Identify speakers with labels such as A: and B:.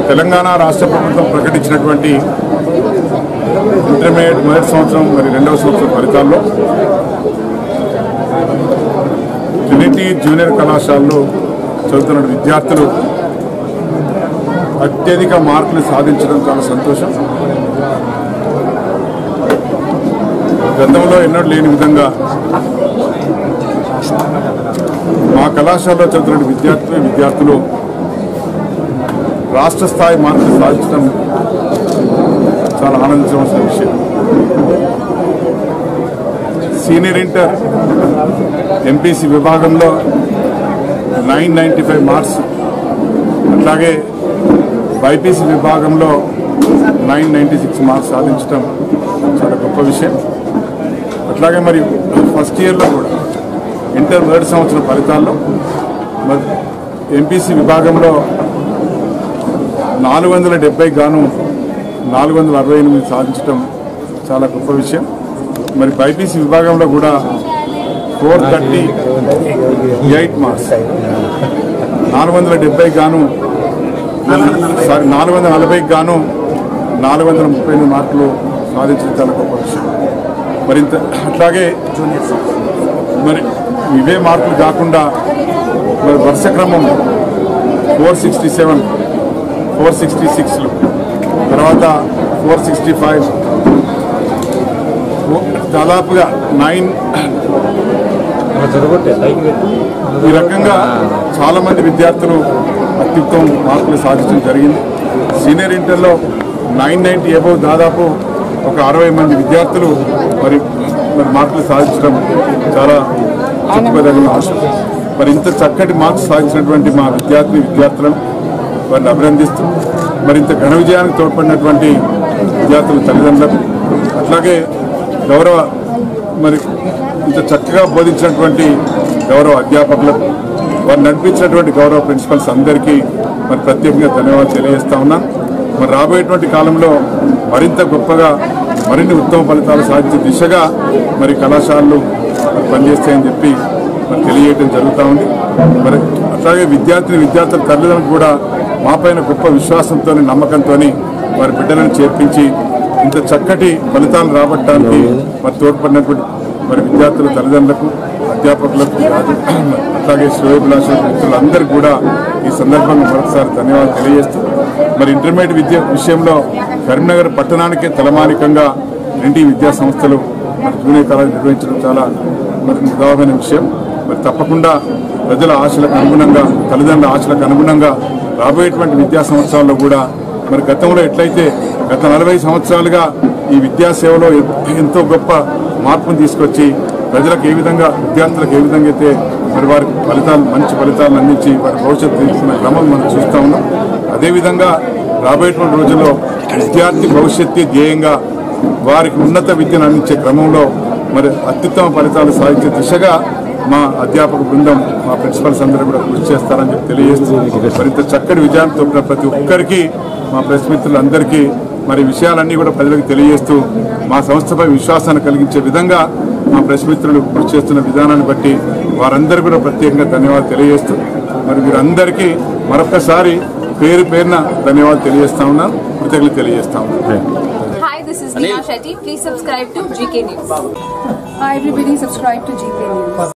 A: తెలంగాణ రాష్ట్ర ప్రభుత్వం ప్రకటించినటువంటి ఇంటర్మీడియట్ మొదటి సంవత్సరం మరి రెండవ సంవత్సరం ఫలితాల్లో ట్రినిటీ జూనియర్ కళాశాలలో చదువుతున్న విద్యార్థులు అత్యధిక మార్కులు సాధించడం చాలా సంతోషం. గతంలో ఎన్నడూ లేని విధంగా మా కళాశాలలో చదువుతున్న విద్యార్థులు రాష్ట్ర స్థాయి మార్కులు సాధించడం చాలా ఆనందించవలసిన విషయం. సీనియర్ ఇంటర్ ఎంపీసీ విభాగంలో 995 మార్క్స్, అట్లాగే బైపీసీ విభాగంలో 996 మార్క్స్ సాధించడం చాలా గొప్ప విషయం. అట్లాగే మరి ఫస్ట్ ఇయర్లో కూడా ఇంటర్ మొదటి సంవత్సరం ఫలితాల్లో ఎంపీసీ విభాగంలో 470 గాను 468 సాధించడం చాలా గొప్ప విషయం. మరి బైపీసీ విభాగంలో కూడా 438 మార్క్స్, 470 గాను 440 గాను 438 మార్కులు సాధించడం చాలా గొప్ప విషయం. మరింత అట్లాగే మరి ఇవే మార్కులు కాకుండా మరి వరుస క్రమం 467, 466, తర్వాత 465, దాదాపుగా 9 ఈ రకంగా చాలామంది విద్యార్థులు అత్యుత్తమ మార్కులు సాధించడం జరిగింది. సీనియర్ ఇంటర్లో 990 అబౌవ్ దాదాపు ఒక 60 మంది విద్యార్థులు మరి మార్కులు సాధించడం చాలా చెప్పుకోదగిన అవసరం. మరి ఇంత చక్కటి మార్క్స్ సాధించినటువంటి మా విద్యార్థులను వారిని అభినందిస్తూ మరి ఇంత ఘన విజయానికి తోడ్పడినటువంటి విద్యార్థుల తల్లిదండ్రులకు, అట్లాగే మరి ఇంత చక్కగా బోధించినటువంటి గౌరవ అధ్యాపకులకు, వారు నడిపించినటువంటి గౌరవ ప్రిన్సిపల్స్ అందరికీ మరి ప్రత్యేకంగా ధన్యవాదాలు తెలియజేస్తా ఉన్నాను. మరి రాబోయేటువంటి కాలంలో మరింత గొప్పగా మరిన్ని ఉత్తమ ఫలితాలు సాధించే దిశగా మరి కళాశాలలు పనిచేస్తాయని చెప్పి మరి తెలియజేయడం జరుగుతూ ఉంది. మరి అట్లాగే విద్యార్థుల తల్లిదండ్రులకు కూడా మా పైన గొప్ప విశ్వాసంతో నమ్మకంతో వారి బిడ్డలను చేర్పించి ఇంత చక్కటి ఫలితాలు రాబట్టడానికి మరి తోడ్పడినటువంటి మరి విద్యార్థుల తల్లిదండ్రులకు, అధ్యాపకులకు, అట్లాగే శ్రేయోభిలాషుల మిత్రులందరికీ కూడా ఈ సందర్భంగా మరొకసారి ధన్యవాదాలు తెలియజేస్తూ మరి ఇంటర్మీడియట్ విద్య విషయంలో కరీంనగర్ పట్టణానికే తలమానికంగా 2 విద్యా సంస్థలు మరి జూనియర్ కళాశాల నిర్వహించడం చాలా మరి ఉదాహరణ విషయం. మరి తప్పకుండా ప్రజల ఆశలకు అనుగుణంగా, తల్లిదండ్రుల ఆశలకు అనుగుణంగా రాబోయేటువంటి విద్యా సంవత్సరాల్లో కూడా మరి గతంలో ఎట్లయితే గత 40 సంవత్సరాలుగా ఈ విద్యాసేవలో ఎంతో గొప్ప మార్పును తీసుకొచ్చి ప్రజలకు ఏ విధంగా, విద్యార్థులకు ఏ విధంగా అయితే మరి వారికి మంచి ఫలితాలను అందించి వారి భవిష్యత్తు తీసుకున్న క్రమం మనం చూస్తూ ఉన్నాం. అదేవిధంగా రాబోయేటువంటి రోజుల్లో విద్యార్థి భవిష్యత్తు ధ్యేయంగా వారికి ఉన్నత విద్యను అందించే క్రమంలో మరి అత్యుత్తమ ఫలితాలు సాధించే దిశగా మా అధ్యాపక బృందం, మా ప్రిన్సిపల్స్ అందరూ కూడా కృషి చేస్తారని చెప్పి తెలియజేస్తూ మరింత చక్కటి విజయాన్ని ప్రతి ఒక్కరికి, మా ప్రెస్ మిత్రులందరికీ మరి విషయాలన్నీ కూడా ప్రజలకు తెలియజేస్తూ మా సంస్థపై విశ్వాసాన్ని కలిగించే విధంగా మా ప్రెస్ మిత్రులు కృషి చేస్తున్న విధానాన్ని బట్టి వారందరూ కూడా ప్రత్యేకంగా ధన్యవాదాలు తెలియజేస్తూ మరి వీరందరికీ మరొకసారి పేరున ధన్యవాదాలు తెలియజేస్తా ఉన్నాను, కృతజ్ఞతలు తెలియజేస్తా ఉన్నాను.
B: Hi, this is Neha Shetty. Please subscribe to GK News.
C: Hi everybody, subscribe to GK News.